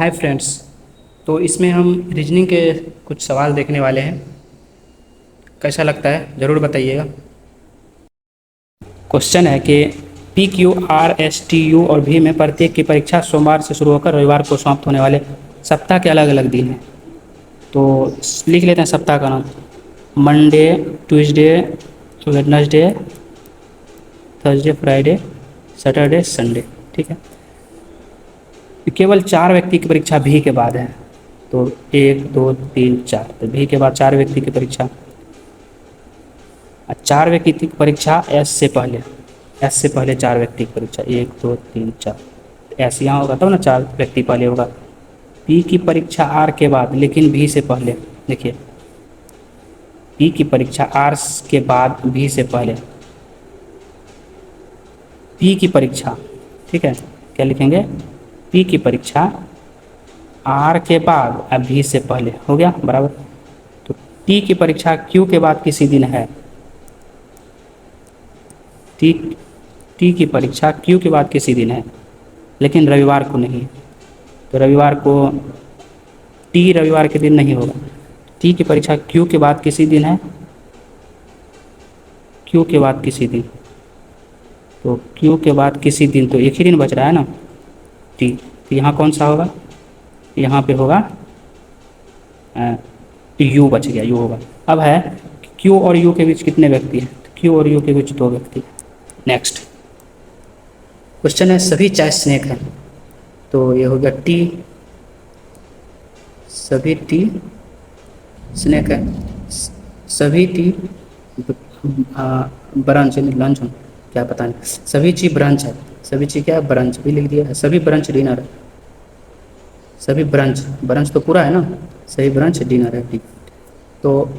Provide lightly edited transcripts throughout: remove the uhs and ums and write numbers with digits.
Hi friends. तो इसमें हम रीजनिंग के कुछ सवाल देखने वाले हैं। कैसा लगता है ज़रूर बताइएगा। क्वेश्चन है कि P Q R S T you और भी में प्रत्येक की परीक्षा सोमवार से शुरू होकर रविवार को समाप्त होने वाले सप्ताह के अलग अलग दिन हैं। तो लिख लेते हैं सप्ताह का नाम। Monday, Tuesday, Wednesday, Thursday, Friday, Saturday, Sunday. ठीक है। केवल 4 व्यक्ति की परीक्षा भी के बाद है। तो 1 2 3 4, तो भी के बाद 4 व्यक्ति की परीक्षा। 4 व्यक्ति की परीक्षा एस से पहले, एस से पहले 4 व्यक्ति की परीक्षा 1 2 3 4। एस यहाँ होगा तब ना 4 व्यक्ति पहले होगा। पी की परीक्षा आर के बाद लेकिन भी से पहले। देखिए पी की परीक्षा आर के बाद भी से पहले। पी की परीक्षा, ठीक है, क्या लिखेंगे? पी की परीक्षा आर के बाद अब भी से पहले हो गया बराबर। तो टी की परीक्षा क्यू के बाद किसी दिन है। टी टी की परीक्षा क्यू के बाद किसी दिन है लेकिन रविवार को नहीं। तो रविवार को टी रविवार के दिन नहीं होगा। टी की परीक्षा क्यू के बाद किसी दिन है, क्यू के बाद किसी दिन। तो क्यू के बाद किसी दिन, तो एक ही दिन बच रहा है ना टी। तो यहाँ कौन सा होगा? यहाँ पे होगा यू बच गया, यू होगा। अब है क्यू और यू के बीच कितने व्यक्ति हैं? तो क्यू और यू के बीच 2 व्यक्ति। नेक्स्ट क्वेश्चन है सभी चाय स्नैक हैं। तो ये हो गया टी, सभी टी स्नैक है। सभी टी ब्रांच लंच, क्या पता नहीं। सभी चीज ब्रांच है। सभी चीज क्या है? ब्रांच भी लिख दिया है। सभी ब्रांच डिनर है। सभी ब्रांच, ब्रांच तो पूरा है ना, सभी ब्रांच डिनर है। ठीक, तो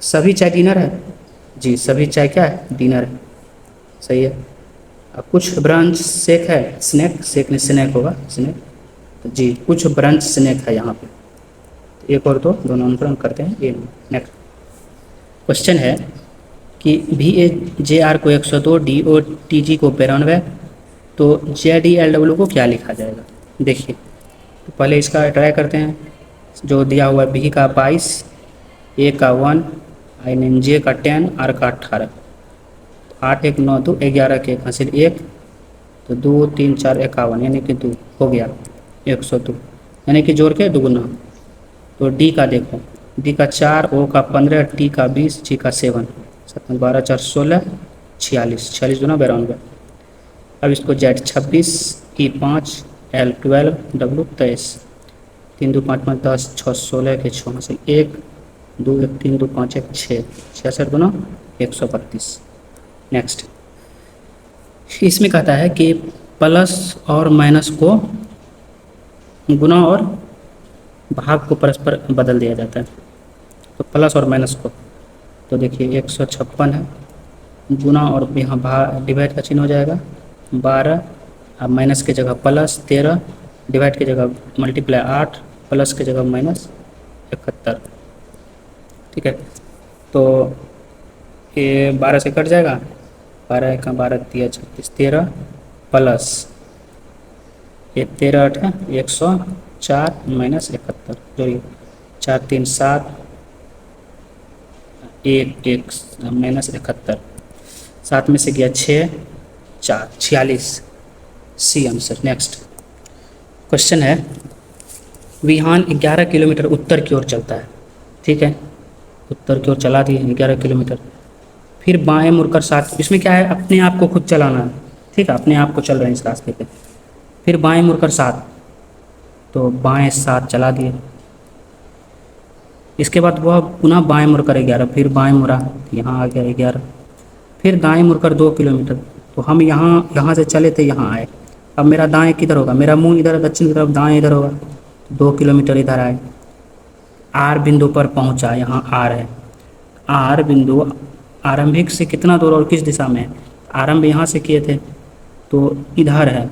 सभी चाय डिनर है जी। सभी चाय क्या है? डिनर है। सही है। अब कुछ ब्रांच शेक है, स्नैक, शेक नहीं स्नैक होगा, स्नैक। तो जी कुछ ब्रांच स्नैक है यहाँ पे। तो एक और दो दोनों अनुकरण करते हैं ये। नेक्स्ट क्वेश्चन है कि वी ए जे आर को 102, डी ओ टी जी को 92, तो जे डी एल डब्ल्यू को क्या लिखा जाएगा? देखिए तो पहले इसका ट्राई करते हैं। जो दिया हुआ है बी का 22, ए का 1, आई जे का 10, आर का 18। 8 1 9 2 11 के हासिल 1, तो 2 3 4 51 यानी कि 2 हो गया 102, यानी कि जोड़ के दुगुना। तो डी का देखो, डी का 4, ओ का 15, टी का 20, जी का 7, 7 12 4 16, 46, 46 दूना 92। अब इसको जेड 26, ई 5, एल 12, डब्ल्यू 23, 3 2 5 5 10 6 16 के 6 हासिल 1 2 1 3 2 5 1 6, 66 दूना 132। नेक्स्ट इसमें कहता है कि प्लस और माइनस को गुना और भाग को परस्पर बदल दिया जाता है। तो प्लस और माइनस को, तो देखिए 156 है, गुना और यहाँ भाग डिवाइड का चिन्ह हो जाएगा 12, अब माइनस की जगह प्लस 13, डिवाइड की जगह मल्टीप्लाई 8, प्लस की जगह माइनस 71। ठीक है। तो ये 12 से कट जाएगा, 12 का 12 दिया 36, 13 प्लस ये 13 8 है 104 माइनस 71, जोड़िए 4 3 7 1 1 माइनस 71, 7 में से गया 6 4 46, सी आंसर। नेक्स्ट क्वेश्चन है विहान 11 किलोमीटर उत्तर की ओर चलता है। ठीक है, उत्तर की ओर चला दिए 11 किलोमीटर, फिर बाएं मुड़कर 7, इसमें क्या है अपने आप को खुद चलाना है। ठीक है, अपने आप को चल रहे हैं इस रास्ते पे। फिर बाएं मुड़कर 7, तो बाएं 7 चला दिए। इसके बाद वह पुनः बाएं मुड़कर 11, फिर बाएं मुड़ा, यहाँ आ गया 11, फिर दाएं मुड़कर 2 किलोमीटर। तो हम यहाँ से चले थे, यहाँ आए। अब मेरा दाएं किधर होगा? मेरा मुंह इधर है, दक्षिण की तरफ, दाएं इधर होगा। 2 किलोमीटर इधर आए, आर बिंदु पर पहुँचा, यहाँ आर है। आर बिंदु आरंभिक से कितना दूर और किस दिशा में है? आरंभ यहाँ से किए थे तो इधर है,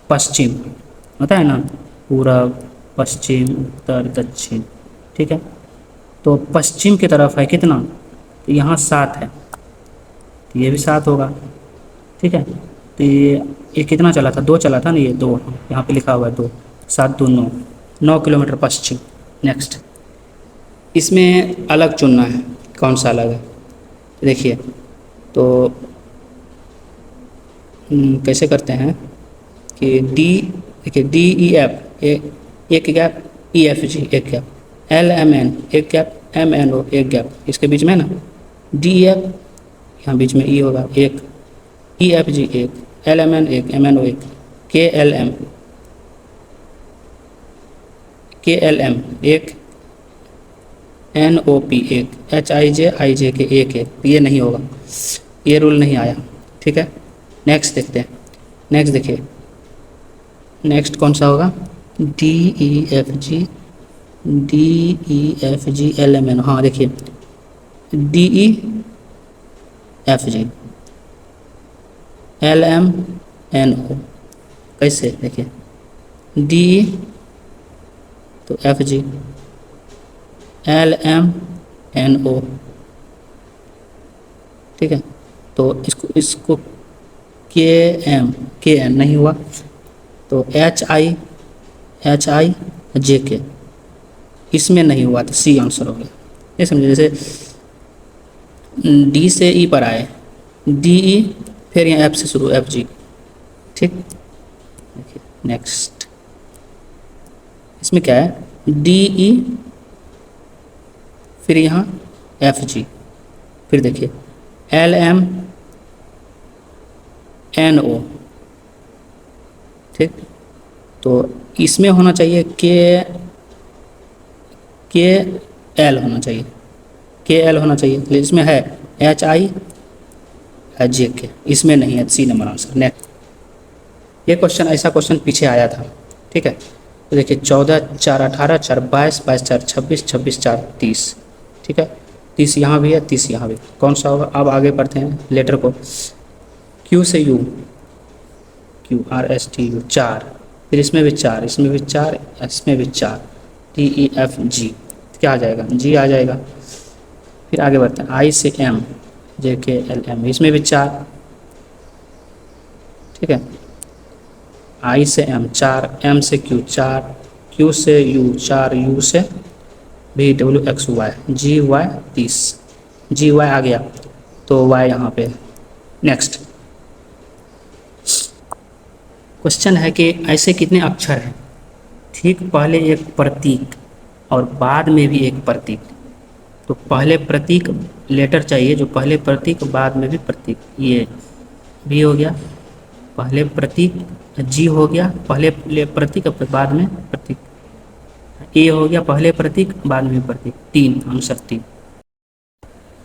पश्चिम होता है ना, पूरब पश्चिम उत्तर दक्षिण। ठीक है, तो पश्चिम की तरफ है कितना? तो यहाँ 7 है, तो ये भी 7 होगा। ठीक है, तो ये कितना चला था? 2 चला था ना, ये 2 यहाँ पे लिखा हुआ है 2, 7 2 9, 9 किलोमीटर पश्चिम। नेक्स्ट, इसमें अलग चुनना है, कौन सा अलग है। देखिए, तो कैसे करते हैं कि डी, देखिए डी ई एफ एक गैप, ई एफ जी एक गैप, एल एम एन एक गैप, एम एन ओ एक गैप, इसके बीच में ना डी ई एफ, यहाँ बीच में ई होगा एक, ई एफ जी एक, एल एम एन एक, एम एन ओ एक, के एल एम एक, एन ओ पी एक, एच आई जे के एक एक, ये नहीं होगा, ये रूल नहीं आया। ठीक है, नेक्स्ट देखते हैं। नेक्स्ट देखिए, नेक्स्ट कौन सा होगा, D E F G L M N, हाँ देखिए D E F G L M N O, कैसे देखिए डी ई तो F G L M N O, ठीक है, तो इसको के एन नहीं हुआ, तो एच आई जे के, इसमें नहीं हुआ, तो सी आंसर हो गया। ये समझे, जैसे डी से ई पर आए, डी ई फिर यहाँ एफ से शुरू, एफ जी। ठीक, देखिए नेक्स्ट, इसमें क्या है, डी ई फिर यहाँ एफ जी, फिर देखिए एल एम एन ओ। ठीक, तो इसमें होना चाहिए के एल होना चाहिए, के एल होना चाहिए, लेकिन इसमें है एच आई जे के, इसमें नहीं है, सी नंबर आंसर। नेक्स्ट, ये क्वेश्चन, ऐसा क्वेश्चन पीछे आया था। ठीक है, तो देखिए 14 4 18 4 22 22 4 26 26 4 30। ठीक है, 30 यहाँ भी है, 30 यहाँ भी, कौन सा होगा। अब आगे बढ़ते हैं लेटर को, क्यू से you, Q R S T you 4, फिर इसमें भी 4, इसमें भी 4, इसमें भी 4, टी ई एफ जी, क्या आ जाएगा, जी आ जाएगा। फिर आगे बढ़ते हैं, आई से एम, जे के एल एम, इसमें भी 4। ठीक है, आई से एम 4, एम से क्यू 4, क्यू से यू 4, यू से भी डब्ल्यू एक्स वाई, जी वाई 30, जी वाई आ गया, तो वाई यहाँ पे। नेक्स्ट क्वेश्चन है कि ऐसे कितने अक्षर हैं, ठीक पहले एक प्रतीक और बाद में भी एक प्रतीक। तो पहले प्रतीक लेटर चाहिए, जो पहले प्रतीक बाद में भी प्रतीक, ये भी हो गया, पहले प्रतीक जी हो गया, पहले प्रतीक बाद में प्रतीक, ए हो गया पहले प्रतीक बाद में प्रतीक, 3 आंसर 3।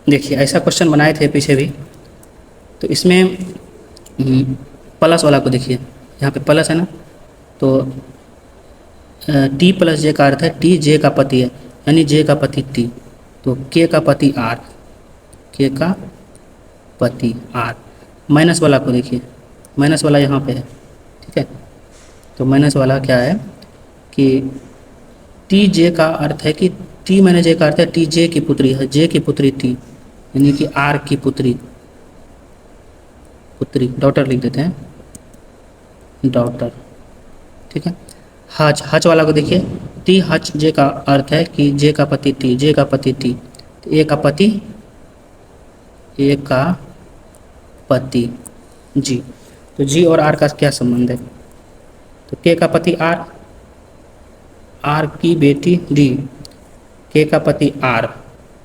देखिए ऐसा क्वेश्चन बनाए थे पीछे भी, तो इसमें प्लस वाला को देखिए, यहाँ पे प्लस है ना, तो टी प्लस जे का अर्थ है टी जे का पति है, यानी जे का पति टी, तो के का पति आर, के का पति आर। माइनस वाला को देखिए, माइनस वाला यहाँ पे है। ठीक है, तो माइनस वाला क्या है कि टी जे का अर्थ है कि टी माइनस जे का अर्थ है टी जे की पुत्री है, जे की पुत्री टी, यानी कि आर की पुत्री, डॉटर लिख देते हैं, डॉटर। ठीक है, हच, हच वाला को देखिए, टी हच जे का अर्थ है कि जे का पति टी, जे का पति टी, तो ए का पति, ए का पति जी, तो जी और आर का क्या संबंध है, तो के का पति आर, आर की बेटी डी, के का पति आर,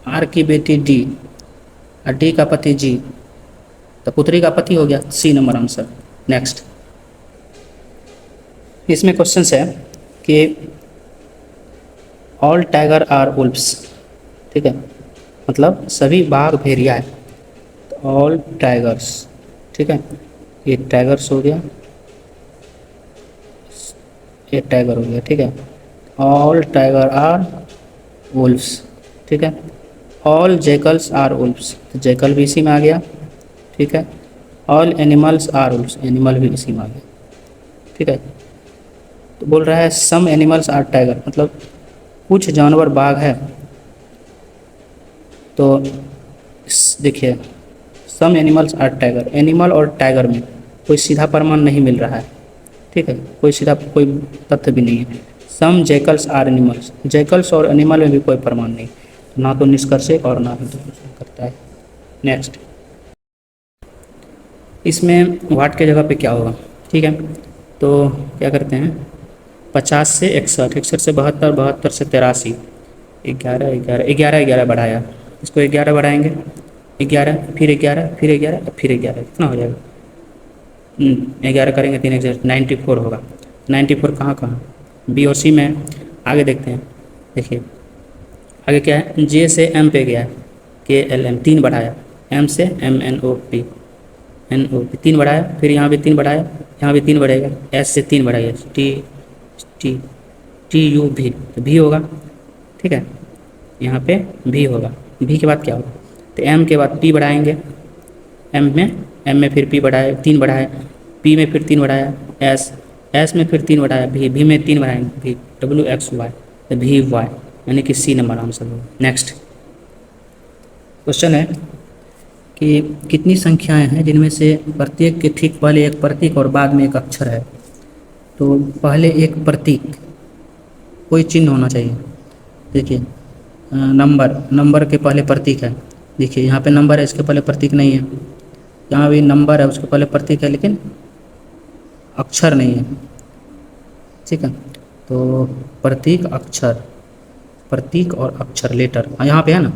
आर की बेटी डी, और डी का पति जी, तो पुत्री का पति हो गया, सी नंबर आंसर। नेक्स्ट, इसमें क्वेश्चन है कि ऑल टाइगर आर वुल्फ्स। ठीक है, मतलब सभी बाघ भेड़िया है, तो ऑल टाइगर्स। ठीक है, ये टाइगर्स हो गया, ये टाइगर हो गया। ठीक है, ऑल टाइगर आर वुल्फ्स। ठीक है, ऑल जैकल्स आर वुल्फ्स, तो जैकल भी इसी में आ गया। ठीक है, all animals are wolves, animal भी इसी में आ गया। ठीक है, तो बोल रहा है सम एनिमल्स आर टाइगर, मतलब कुछ जानवर बाघ है। तो देखिए some animals are tiger, animal और टाइगर में कोई सीधा प्रमाण नहीं मिल रहा है। ठीक है, कोई सीधा कोई तथ्य भी नहीं है। सम जैकल्स आर एनिमल्स, जैकल्स और एनिमल में भी कोई प्रमाण नहीं, ना तो निष्कर्ष एक और ना ही तो करता है। नेक्स्ट, इसमें वाट के जगह पे क्या होगा, ठीक है। तो क्या करते हैं, 50 से 61, 61 से 72, 72 से 83, 11, 11, 11, 11 बढ़ाया, इसको 11 बढ़ाएंगे, 11, फिर 11, फिर 11, फिर 11, कितना हो जाएगा, 11 करेंगे 3 एग्जैक्ट 94 होगा। 94 कहाँ कहाँ, बी और सी में। आगे देखते हैं, देखिए आगे क्या है, जे से एम पे गया है, के एल एम 3 बढ़ाया, एम से M N O P, N O P 3 बढ़ाया, फिर यहाँ भी 3 बढ़ाया, यहाँ भी 3 बढ़ेगा, एस से 3 बढ़ाइए, टी टी टी यू भी, तो भी होगा, ठीक है। यहाँ पे भी होगा, भी के बाद क्या होगा, तो एम के बाद पी बढ़ाएंगे, एम में फिर पी बढ़ाए, 3 बढ़ाए, पी में फिर 3 बढ़ाया, एस में फिर 3 बढ़ाया, भी में 3 बढ़ाएंगे, भी डब्ल्यू एक्स वाई, तो भी वाई, यानी कि सी नंबर आंसर होगा। नेक्स्ट क्वेश्चन है कि कितनी संख्याएं हैं जिनमें से प्रत्येक के ठीक पहले एक प्रतीक और बाद में एक अक्षर है। तो पहले एक प्रतीक, कोई चिन्ह होना चाहिए, देखिए नंबर के पहले प्रतीक है, देखिए यहाँ पे नंबर है, इसके पहले प्रतीक नहीं है, यहाँ भी नंबर है, उसके पहले प्रतीक है, लेकिन अक्षर नहीं है, ठीक है। तो प्रतीक, अक्षर, प्रतीक और अक्षर, लेटर, यहाँ पे है ना,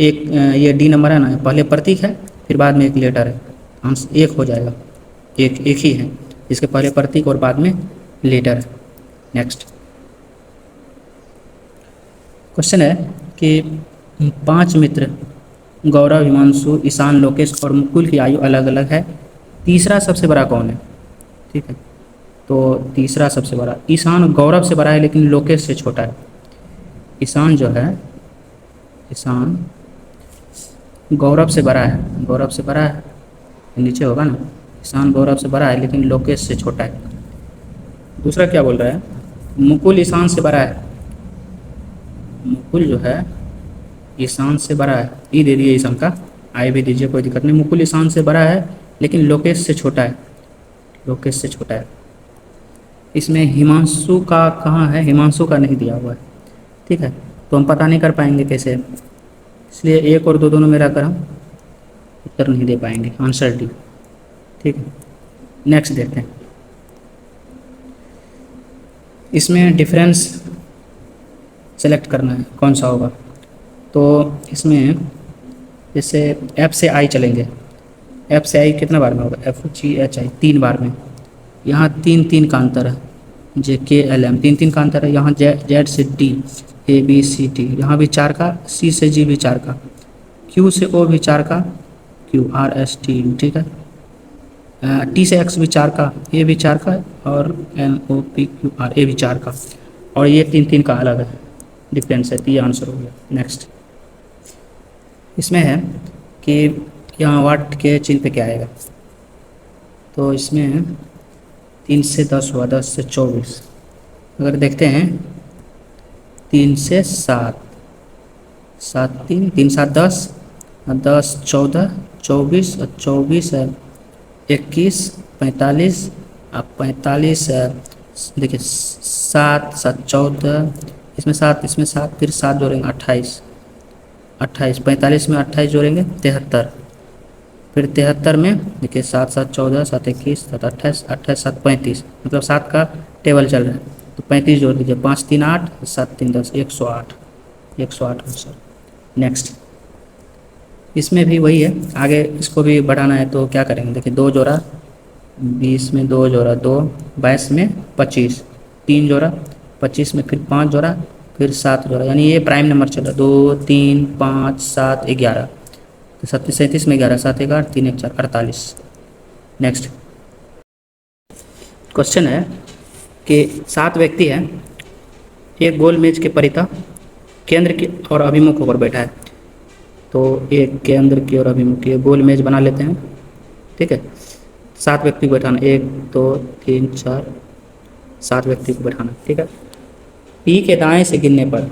एक ये डी नंबर है ना, पहले प्रतीक है, फिर बाद में एक लेटर है, आंसर एक हो जाएगा, एक ही है, इसके पहले प्रतीक और बाद में लेटर है। नेक्स्ट क्वेश्चन है कि 5 मित्र गौरव, हिमांशु, ईशान, लोकेश और मुकुल की आयु अलग अलग है, तीसरा सबसे बड़ा कौन है, ठीक है। तो तीसरा सबसे बड़ा, ईशान गौरव से बड़ा है लेकिन लोकेश से छोटा है, ईशान जो है, ईशान गौरव से बड़ा है, गौरव से बड़ा है, नीचे होगा ना, ईशान गौरव से बड़ा है लेकिन लोकेश से छोटा है। दूसरा क्या बोल रहा है, मुकुल ईशान से बड़ा है, मुकुल जो है ईशान से बड़ा है, ई दे दिए ईशान का, आई भी दीजिए, कोई दिक्कत नहीं, मुकुल ईशान से बड़ा है लेकिन लोकेश से छोटा है, लोकेश से छोटा है। इसमें हिमांशु का कहाँ है, हिमांशु का नहीं दिया हुआ है, ठीक है, तो हम पता नहीं कर पाएंगे कैसे, इसलिए 1 और 2 दोनों में रहकर हम उत्तर नहीं दे पाएंगे, आंसर डी, ठीक है। नेक्स्ट देखते हैं, इसमें डिफरेंस सेलेक्ट करना है, कौन सा होगा। तो इसमें जैसे एफ से आई चलेंगे, एफ से आई कितना बार में होगा, एफ जी एच आई 3 बार में, यहाँ 3 का अंतर है, जे के एल एम 3 का अंतर है, यहाँ जेड से D, A B C D, यहाँ भी 4 का, सी से जी भी 4 का, क्यू से ओ भी 4 का, Q R S T you, ठीक है, टी से एक्स भी 4 का, ए भी 4 का, और N O P Q R A भी 4 का, और ये 3 का अलग है, डिफरेंस है, तो ये आंसर हो गया। नेक्स्ट इसमें है कि यहाँ वाट के चिन्ह पे क्या आएगा, तो इसमें 3 से 10 हुआ, 10 से 24, अगर देखते हैं 3 से 7, 7 3 3 7 10, 10 14 24, 24 21 45, अब 45 देखिए 7 7 14, इसमें 7 फिर 7 जोड़ेंगे 28, 45 में 28 जोड़ेंगे 73, फिर 73 में देखिए 7 7 14, 7 21, 7 28, 28 7 35, मतलब 7 का टेबल चल रहा है, तो 35 जोड़ दीजिए, 5 3 8, 7 3 10, 108, 108 आंसर। नेक्स्ट इसमें भी वही है, आगे इसको भी बढ़ाना है, तो क्या करेंगे, देखिए 2 जोड़ा, 20 में 2 जोड़ा 2, 22 में 25, 3 जोड़ा, 25 में फिर 5 जोड़ा, फिर 7 जोड़ा, यानी ये प्राइम नंबर चल रहा है, 2 3 5 7 11, तो 37 में 11, 7 11 3 1 4 48। नेक्स्ट क्वेश्चन है कि 7 व्यक्ति हैं, एक गोल मेज के परितः केंद्र की और अभिमुख होकर बैठा है, तो एक केंद्र की और अभिमुख, ये गोल मेज बना लेते हैं, ठीक है। 7 व्यक्ति को बैठाना, 1 2 3 4 7 व्यक्ति को बैठाना, ठीक है। पी के दाएं से गिनने पर,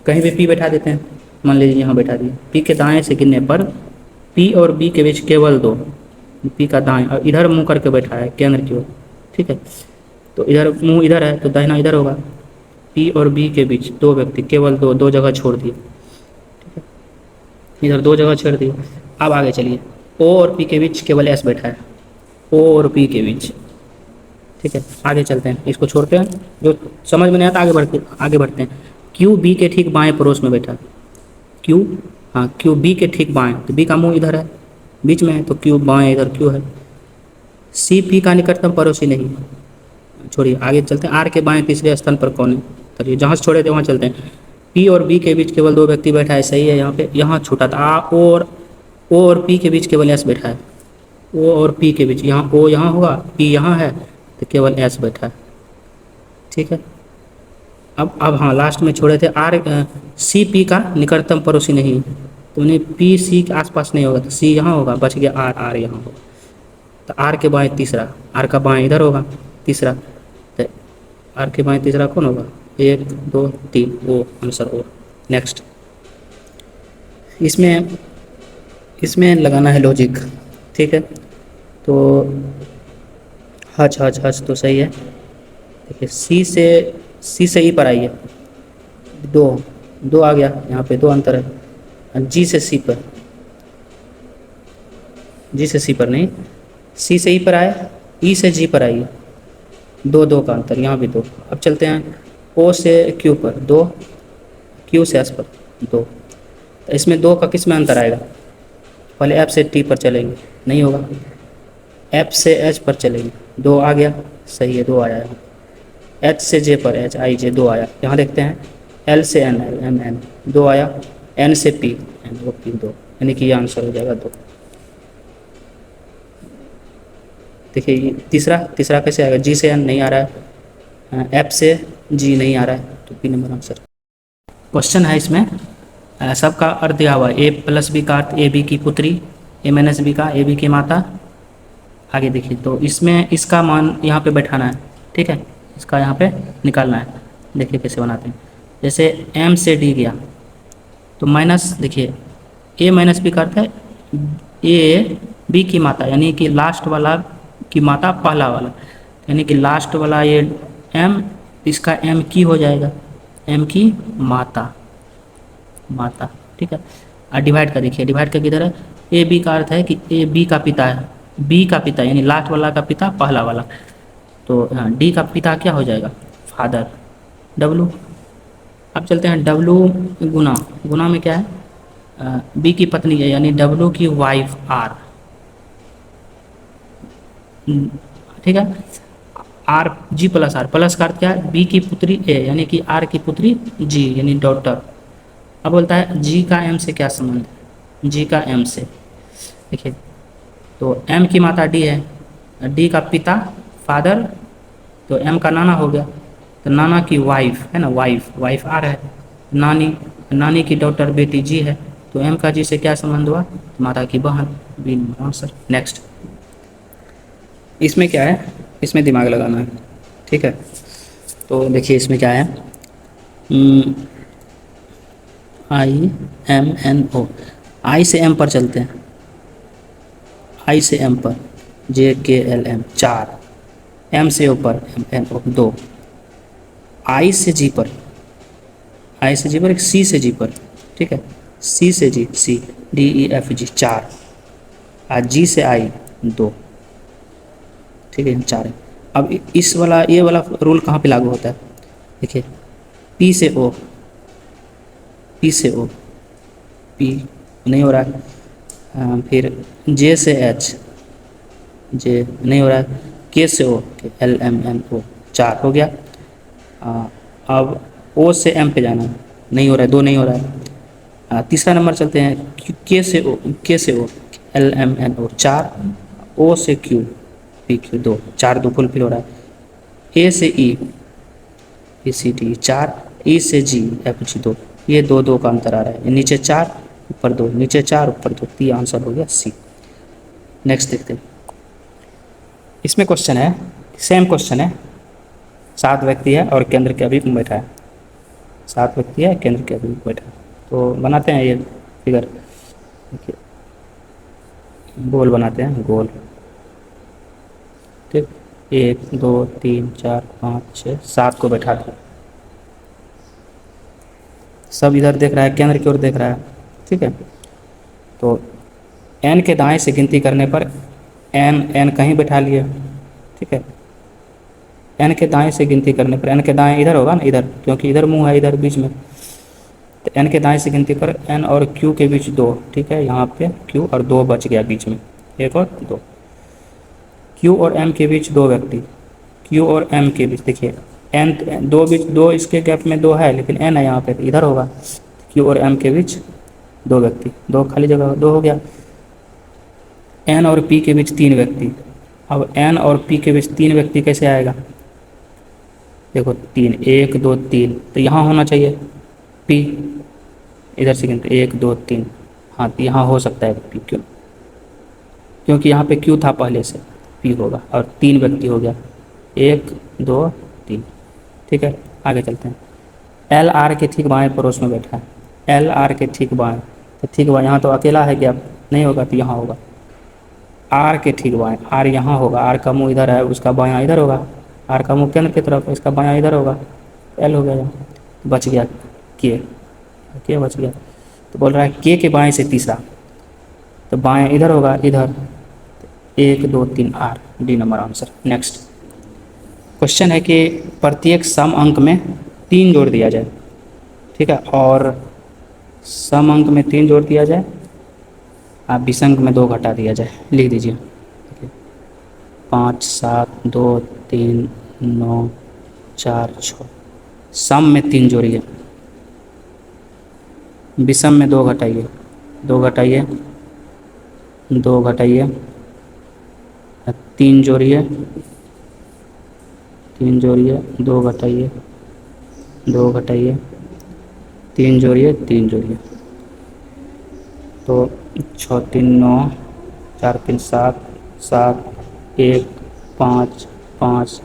कहीं भी पी बैठा देते हैं, मान लीजिए यहाँ बैठा दिए, पी के दाएं से गिनने पर पी और बी के बीच केवल 2, पी का दाएं, और इधर मुंह करके बैठा है केंद्र की ओर, ठीक है, तो इधर मुंह इधर है तो दाहिना इधर होगा, पी और बी के बीच दो व्यक्ति, केवल दो, दो जगह छोड़ दिए, ठीक है, इधर दो जगह छोड़ दिए। अब आगे चलिए, ओ और पी के बीच केवल एस बैठा है, ओ और पी के बीच, ठीक है। आगे चलते हैं, इसको छोड़ते हैं, जो समझ में नहीं आता आगे बढ़ते हैं। क्यू बी के ठीक बाएं पड़ोस में बैठा है, क्यू, हाँ क्यू बी के ठीक बाएं, तो बी का मुंह इधर है, बीच में है, तो क्यू बाएं इधर क्यू है। सी पी का निकटतम पड़ोसी नहीं, छोड़िए आगे चलते हैं। आर के बाएं तीसरे स्थान पर कौन है, चलिए जहाँ से छोड़े थे वहाँ चलते हैं। पी और बी के बीच केवल दो व्यक्ति बैठा है, सही है। यहाँ पे यहाँ छूटा था, ओ और पी के बीच केवल एस बैठा है, ओ और पी के बीच, यहाँ ओ यहाँ होगा, पी यहाँ है, तो केवल एस बैठा है, ठीक है। अब हाँ लास्ट में छोड़े थे आर, सी पी का निकटतम पड़ोसी नहीं, तो उन्हें पी सी के आसपास नहीं होगा, तो सी यहाँ होगा, बच गया आर, आर यहाँ होगा, तो आर के बाएं तीसरा, आर का बाएं इधर होगा तीसरा, तो आर के बाएं तीसरा कौन होगा, 1 2 3, ओ, आंसर ओ। नेक्स्ट, इसमें लगाना है लॉजिक, ठीक है। तो हच हच हच तो सही है, देखिए सी से ई पर आइए, दो दो आ गया, यहाँ पे दो अंतर है। जी से सी पर, जी से सी पर नहीं, सी से ई पर आए, ई से जी पर आइए, दो दो का अंतर, यहाँ भी दो। अब चलते हैं ओ से क्यू पर, दो, क्यू से एस पर दो, तो इसमें दो का किस में अंतर आएगा, पहले एफ से टी पर चलेंगे, नहीं होगा, एफ से एच पर चलेंगे, दो आ गया, सही है, दो आया यहाँ। एच से जे पर, एच आई जे, दो आया। यहाँ देखते हैं एल से एन, एल एम एन, दो आया, एन से पी, एन ओ पी, दो, यानी कि ये आंसर हो जाएगा दो। देखिए ये तीसरा कैसे आएगा, जी से एन नहीं आ रहा है, एफ से जी नहीं आ रहा है, तो पी नंबर आंसर। क्वेश्चन है इसमें, सबका अर्थ दिया हुआ, ए प्लस बी का अर्थ ए बी की पुत्री, ए माइनस बी का ए बी की माता। आगे देखिए, तो इसमें इसका मान यहाँ पे बैठाना है, ठीक है, इसका यहाँ पे निकालना है। देखिए कैसे बनाते हैं, जैसे एम से डी गया, तो माइनस, देखिए ए माइनस बी का अर्थ है ए बी की माता, यानी कि लास्ट वाला की माता पहला वाला, यानी कि लास्ट वाला ये एम, इसका एम की हो जाएगा, एम की माता, माता, ठीक है। और डिवाइड का देखिए, डिवाइड का किधर है, ए बी का अर्थ है कि ए बी का पिता है, बी का पिता यानी लास्ट वाला का पिता पहला वाला, तो डी का पिता क्या हो जाएगा, फादर, डब्लू। अब चलते हैं डब्लू गुना में क्या है, बी की पत्नी है, यानी डब्लू की वाइफ आर, ठीक है। R G plus R, plus का अर्थ क्या है, बी की पुत्री ए, यानी कि आर की पुत्री जी, यानी डॉटर। अब बोलता है जी का एम से क्या संबंध है, जी का एम से, देखिए तो एम की माता डी है, डी का पिता फादर, तो एम का नाना हो गया, तो नाना की वाइफ है ना, वाइफ आर है, नानी की डॉटर बेटी जी है, तो एम का जी से क्या संबंध हुआ, माता की बहन, बी आंसर। नेक्स्ट, इसमें क्या है, इसमें दिमाग लगाना है, ठीक है। तो देखिए इसमें क्या है, आई एम एन ओ, आई से एम पर चलते हैं, आई से एम पर, जे के एल एम 4, एम से ओ पर, एम एन ओ 2, आई से जी पर, आई से जी पर, एक सी से जी पर, ठीक है, सी से जी, सी डी ई एफ जी 4, और जी से आई 2, ठीक है, 4 है। अब इस वाला ये वाला रूल कहाँ पे लागू होता है, देखिए पी से ओ, पी से ओ, पी नहीं हो रहा है, फिर जे से एच, जे नहीं हो रहा है, के से ओ, एल एम एन ओ 4 हो गया। अब ओ से एम पे जाना, नहीं हो रहा है, 2 नहीं हो रहा है। तीसरा नंबर चलते हैं, के से ओ, एल एम एन ओ 4, ओ से क्यू, पी क्यू 2, 4 2 फुलफिल हो रहा है। ए से ई, पी सी डी 4, ई से जी एफ जी 2, ये 2 2 का अंतर आ रहा है, नीचे 4 ऊपर 2, नीचे 4 ऊपर 2, तो ये आंसर हो गया सी। नेक्स्ट देखते हैं, इसमें क्वेश्चन है, सेम क्वेश्चन है, 7 व्यक्ति है और केंद्र के अभिमुख बैठा है, 7 व्यक्ति है, केंद्र के अभिमुख बैठा है। तो बनाते हैं ये फिगर, देखिए गोल बनाते हैं, गोल, ठीक, 1 2 3 4 5 6 7 को बैठा दिया, सब इधर देख रहा है, केंद्र की ओर देख रहा है, ठीक है। तो एन के दाएं से गिनती करने पर एन एन कहीं बैठा लिए, ठीक है। एन के दाएं से गिनती करने पर, एन के दाएं इधर होगा ना, इधर, क्योंकि इधर मुंह है, इधर बीच में। तो एन के दाएं से गिनती पर एन और क्यू के बीच 2, ठीक है। यहाँ पे क्यू और 2 बच गया बीच में, 1 और 2। क्यू और एम के बीच 2 व्यक्ति, क्यू और एम के बीच देखिए, एन 2 बीच 2, इसके गैप में 2 है, लेकिन एन है यहाँ पे, इधर होगा। क्यू और एम के बीच 2 व्यक्ति, 2 खाली जगह, 2 हो गया। एन और पी के बीच 3 व्यक्ति। अब एन और पी के बीच 3 व्यक्ति कैसे आएगा? देखो 3, 1 2 3, तो यहाँ होना चाहिए पी, इधर से गिनते 1 2 3, हाँ तो यहाँ हो सकता है पी, क्यों? क्योंकि यहाँ पे क्यू था पहले से, पी होगा, और 3 व्यक्ति हो गया, 1 2 3, ठीक है। आगे चलते हैं। एल आर के ठीक बाएं पड़ोस में बैठा है, एल आर के ठीक बाएं, तो ठीक बाएं, यहाँ तो अकेला है क्या? नहीं होगा, तो यहाँ होगा। आर के ठीक बाएं, आर यहाँ होगा, आर का मुंह इधर है, उसका बायां इधर होगा। आर का मुंह केंद्र की तरफ, इसका बायां इधर होगा, एल हो गया यहाँ। बच गया के, के बच गया। तो बोल रहा है के के बाएं से तीसरा, तो बाएं इधर होगा, इधर। 1 2 3 R, D number answer. Next question है कि प्रत्येक सम अंक में 3 जोड़ दिया जाए, ठीक है, और सम अंक में 3 जोड़ दिया जाए, आप विषम में 2 घटा दिया जाए। लिख दीजिए 5 7 2 3 9 4 6। सम में 3 जोड़िए, विषम में 2 घटाइए, 2 घटाइए, 2 घटाइए, 3 जोड़िए, 3 जोड़िए, 2 घटाइए, 2 घटाइए, 3 जोड़िए, 3 जोड़िए, तो 6 3 9, 4 3 7 7 1 5 5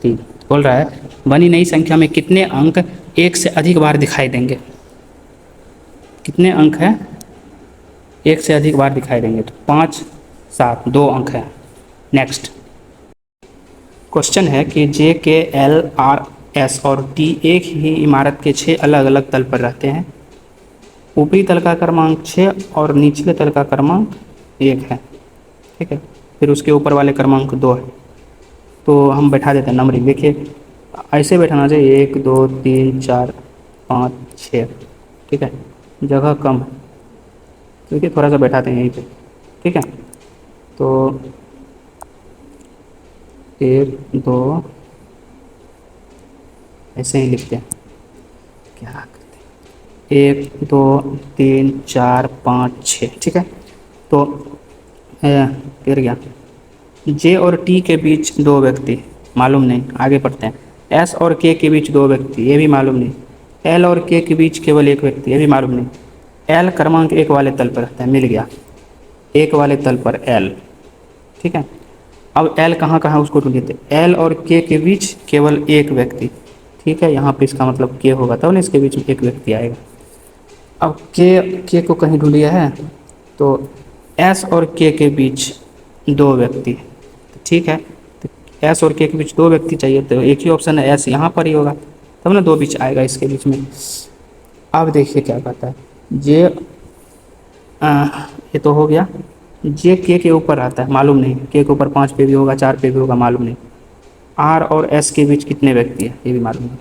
3। बोल रहा है बनी नई संख्या में कितने अंक 1 से अधिक बार दिखाई देंगे? कितने अंक हैं 1 से अधिक बार दिखाई देंगे? तो 5 7, 2 अंक है। नेक्स्ट क्वेश्चन है कि जे के एल आर एस और टी एक ही इमारत के 6 अलग अलग तल पर रहते हैं। ऊपरी तल का क्रमांक 6 और निचले तल का क्रमांक 1 है, ठीक है। फिर उसके ऊपर वाले क्रमांक 2 है। तो हम बैठा देते हैं नंबरिंग, देखिए ऐसे बैठाना चाहिए 1 2 3 4 5 6, ठीक है। जगह कम है, देखिए थोड़ा सा बैठाते हैं यहीं पे, ठीक है। तो 1 2 ऐसे ही लिखते हैं, क्या करते हैं, 1 2 3 4 5 6, ठीक है। तो गिर गया। जे और टी के बीच 2 व्यक्ति, मालूम नहीं, आगे पढ़ते हैं। एस और के के बीच 2 व्यक्ति, ये भी मालूम नहीं। एल और के के बीच केवल 1 व्यक्ति, ये भी मालूम नहीं। एल क्रमांक 1 वाले तल पर रहता है, मिल गया, 1 वाले तल पर एल, ठीक है। अब एल कहाँ कहाँ उसको ढूंढिए, थे एल और के बीच केवल 1 व्यक्ति, ठीक है। यहाँ पे इसका मतलब के होगा, तब ना इसके बीच में 1 व्यक्ति आएगा। अब के को कहीं ढूंढिया है, तो एस और के बीच 2 व्यक्ति, ठीक है। तो एस और के बीच 2 व्यक्ति चाहिए, तो एक ही ऑप्शन है एस, यहाँ पर ही होगा, तब ना 2 बीच आएगा इसके बीच में। अब देखिए क्या कहता है, जे ये तो हो गया। जे के ऊपर रहता है, मालूम नहीं, के ऊपर 5 पे भी होगा, 4 पे भी होगा, मालूम नहीं। आर और एस के बीच कितने व्यक्ति हैं, ये भी मालूम नहीं।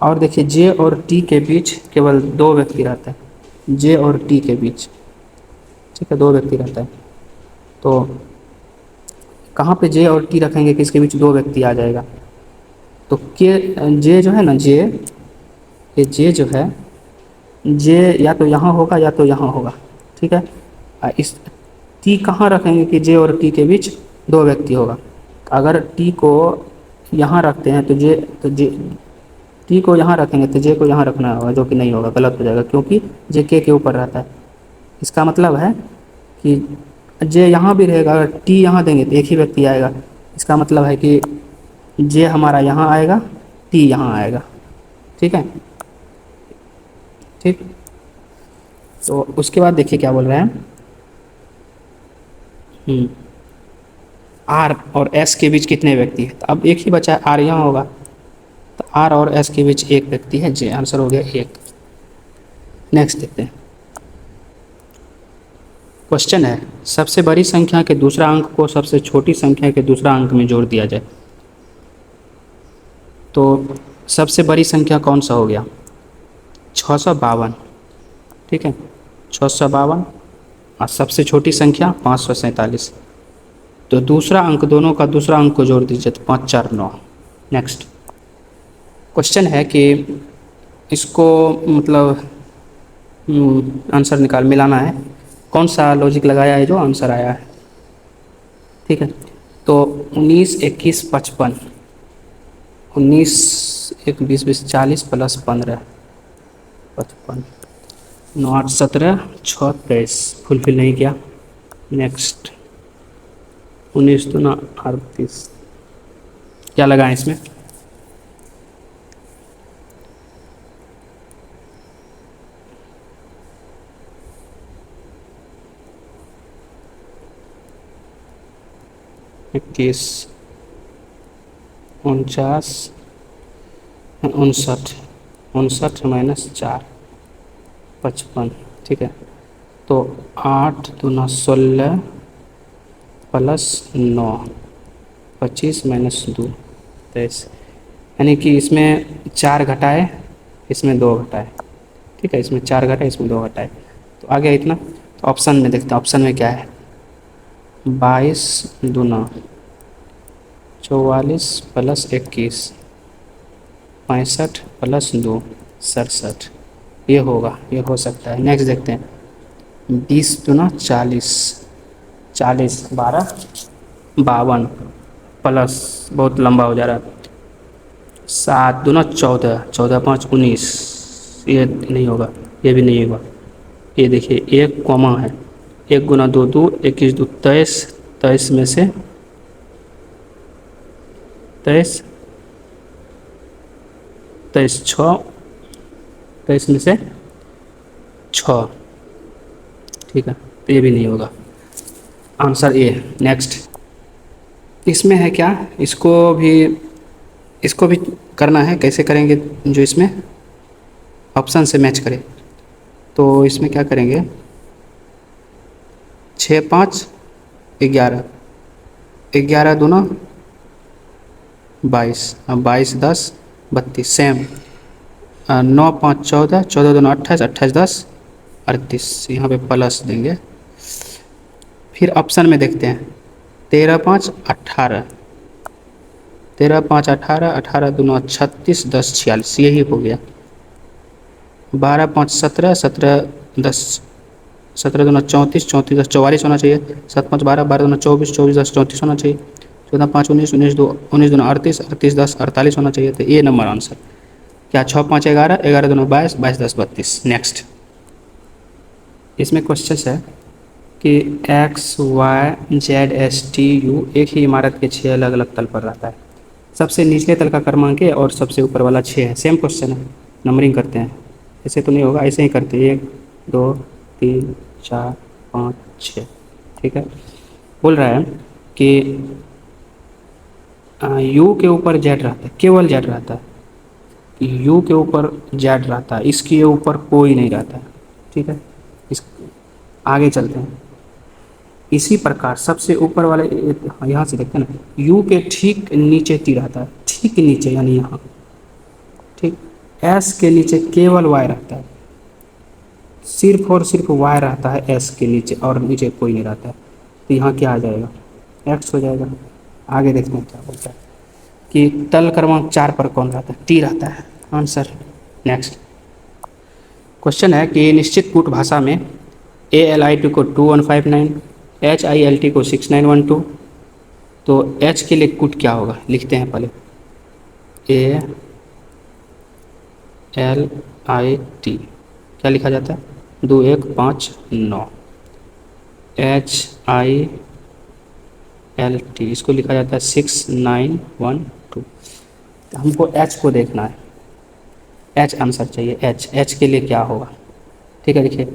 और देखिए जे और टी के बीच केवल 2 व्यक्ति रहता है, जे और टी के बीच, ठीक है, 2 व्यक्ति रहता है। तो कहाँ पे जे और टी रखेंगे कि इसके बीच 2 व्यक्ति आ जाएगा? तो के जे जो है ना, ये जे जो है, जे या तो यहाँ होगा या तो यहाँ होगा, ठीक है। इस टी कहाँ रखेंगे कि जे और टी के बीच 2 व्यक्ति होगा? अगर टी को यहाँ रखते हैं तो जे टी को यहाँ रखेंगे तो जे को यहाँ रखना होगा, जो कि नहीं होगा, गलत हो जाएगा, क्योंकि जे के ऊपर रहता है। इसका मतलब है कि जे यहाँ भी रहेगा, अगर टी यहाँ देंगे तो एक ही व्यक्ति आएगा। इसका मतलब है कि जे हमारा यहाँ आएगा, टी यहाँ आएगा, ठीक है, ठीक। तो उसके बाद देखिए क्या बोल रहे हैं, आर और एस के बीच कितने व्यक्ति हैं? तो अब एक ही बचा है, आर यहाँ होगा, तो आर और एस के बीच 1 व्यक्ति है, जे आंसर हो गया 1। नेक्स्ट देखते हैं। क्वेश्चन है, सबसे बड़ी संख्या के दूसरा अंक को सबसे छोटी संख्या के दूसरा अंक में जोड़ दिया जाए। तो सबसे बड़ी संख्या कौन सा हो गया? 652, ठीक है, 652। और सबसे छोटी संख्या 547। तो दूसरा अंक, दोनों का दूसरा अंक को जोड़ दीजिए तो 5 4 9। नेक्स्ट क्वेश्चन है कि इसको मतलब आंसर मिलाना है। कौन सा लॉजिक लगाया है जो आंसर आया है, ठीक है। तो 19 21 55, 19 1 20 20 40 प्लस 15 55, 9 8 17 6 23, फुलफिल नहीं किया। नेक्स्ट 19 2 38, क्या लगाएं इसमें? इक्कीस 49 59 59 माइनस 4 55, ठीक है। तो 8 2 16 प्लस 9 25 माइनस 2 23, यानी कि इसमें 4 घटाए, इसमें 2 घटाए, ठीक है। इसमें 4 घटाए, इसमें 2 घटाए, तो आ गया इतना। तो ऑप्शन में देखते हैं, ऑप्शन में क्या है? 22 दूना 44 प्लस 21 65 प्लस 2 67, ये होगा, ये हो सकता है। नेक्स्ट देखते हैं, 20 दूना 40 40 12 52 प्लस, बहुत लंबा हो जा रहा है, 7 दूना 14 14 5 19, ये नहीं होगा, ये भी नहीं होगा। ये देखिए एक कॉमा है, 1 गुना 2 2 21 2 23, 23 में से 23 23 6, 23 में से 6, ठीक है। तो ये भी नहीं होगा, आंसर ए। नेक्स्ट इसमें है क्या, इसको भी करना है। कैसे करेंगे? जो इसमें ऑप्शन से मैच करे। तो इसमें क्या करेंगे, 6 5 11 11 दूना 22, 22 10 32, सेम। 9 5 14 14 दूना 28 28 10 38, यहाँ पे प्लस देंगे। फिर ऑप्शन में देखते हैं, 13 5 18 13 5 18 18 दूना 36 10 46, यही हो गया। 12 5 17 17 10 17 दूना 34 34 10 44 होना चाहिए। 7 5 12 12 दूना 24 24 10 34 होना चाहिए। 14 5 19 19 2 19 दूना 38 38 10 48 होना चाहिए। तो ये नंबर आंसर क्या, 6 5 11 11 दूना 22 22 10 32। नेक्स्ट इसमें क्वेश्चन है कि X Y Z S T U एक ही इमारत के 6 अलग अलग तल पर रहता है। सबसे निचले तल का क्रमांक है और सबसे ऊपर वाला 6 है। सेम क्वेश्चन है, नंबरिंग करते हैं। ऐसे तो नहीं होगा, ऐसे ही करते हैं, 1 2 3 4 5 6, ठीक है। बोल रहा है कि यू के ऊपर जेड रहता है, केवल जेड रहता है। यू के ऊपर जेड रहता है, इसके ऊपर कोई नहीं रहता है, ठीक है। इस आगे चलते हैं। इसी प्रकार सबसे ऊपर वाले, यहाँ से देखते हैं ना, यू के ठीक नीचे टी रहता है, ठीक नीचे, यानी यहाँ, ठीक। एस के नीचे केवल वाई रहता है, सिर्फ और सिर्फ वाई रहता है एस के नीचे, और नीचे कोई नहीं रहता है। तो यहाँ क्या आ जाएगा, एक्स हो जाएगा। आगे देखते हैं क्या बोलता है कि तल क्रमांक 4 पर कौन रहता है, टी रहता है, आंसर। नेक्स्ट क्वेश्चन है कि निश्चित कूट भाषा में ALIT को 2159, HILT को 6912, तो H के लिए कूट क्या होगा, लिखते हैं पहले। ALIT क्या लिखा जाता है, 2 1 5 9। HILT इसको लिखा जाता है 6912। तो हमको H को देखना है, H आंसर चाहिए। H के लिए क्या होगा, ठीक है। देखिए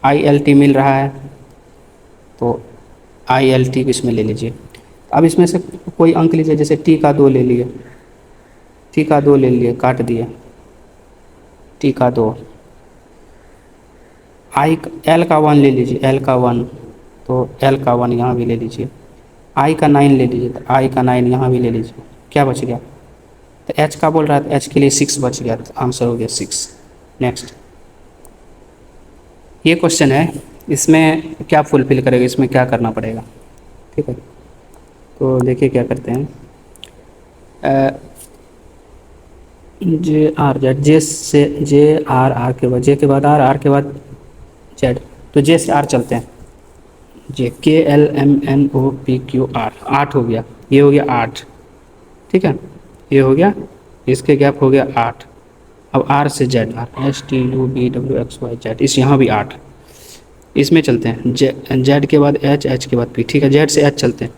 ILT मिल रहा है, तो ILT इसमें ले लीजिए। अब इसमें से कोई अंक लीजिए, जैसे T का 2 ले लिए, T का 2 ले लिए, काट दिए, टी का 2, आई एल का 1 ले लीजिए, एल का 1, तो एल का 1 यहाँ भी ले लीजिए। आई का 9 ले लीजिए, तो आई का 9 यहाँ भी ले लीजिए। क्या बच गया? तो एच का बोल रहा है, तो एच के लिए 6 बच गया, तो आंसर हो गया 6। नेक्स्ट, ये क्वेश्चन है, इसमें क्या फुलफिल करेगा, इसमें क्या करना पड़ेगा? ठीक है, तो देखिए क्या करते हैं। जे आर जेड, जे से जे आर के बाद, जे के बाद आर के बाद जेड, तो जे से आर चलते हैं। J K L M N O P Q R, 8 हो गया, ये हो गया 8। ठीक है, ये हो गया, इसके गैप हो गया 8। अब आर से Z, R S T U B W X Y Z, इस यहाँ भी 8। इसमें चलते हैं, जेड के बाद एच, एच के बाद पी। ठीक है, जेड से एच चलते हैं,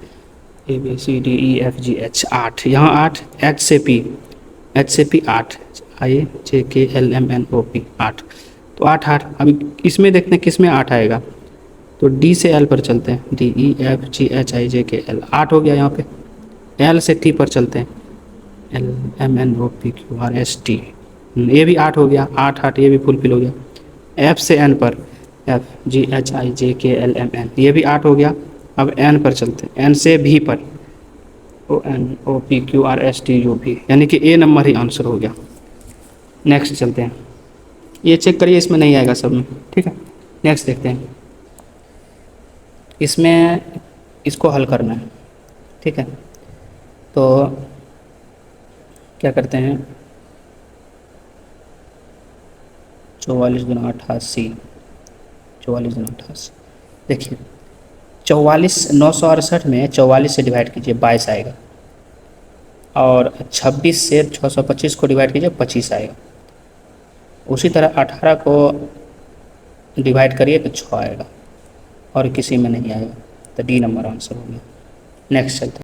A B C D E F G H, 8 यहाँ 8। एच से पी, एच से P 8, I J K L M N O P 8, तो 8 8। अभी इसमें देखते हैं किस में 8 आएगा, तो डी से एल पर चलते हैं, D E F G H I J K L, 8 हो गया यहाँ पे। एल से टी पर चलते हैं, L M N O P Q R S T, ये भी 8 हो गया, 8 8, ये भी फुलफिल हो गया। एफ से एन पर, F G H I J K L M N, ये भी 8 हो गया। अब एन पर चलते हैं, एन से भी पर, O N O P Q R S T U भी, यानी कि ए नंबर ही आंसर हो गया। नेक्स्ट चलते हैं, ये चेक करिए इसमें नहीं आएगा सब में। ठीक है, नेक्स्ट देखते हैं, इसमें इसको हल करना है। ठीक है, तो क्या करते हैं, 44 गुना 88, 44 गुना 88, देखिए 44, 968 में 44 से डिवाइड कीजिए 22 आएगा, और 26 से 625 को डिवाइड कीजिए 25 आएगा। उसी तरह 18 को डिवाइड करिए तो 6 आएगा, और किसी में नहीं आएगा, तो डी नंबर आंसर हो गया। नेक्स्ट चलते हैं।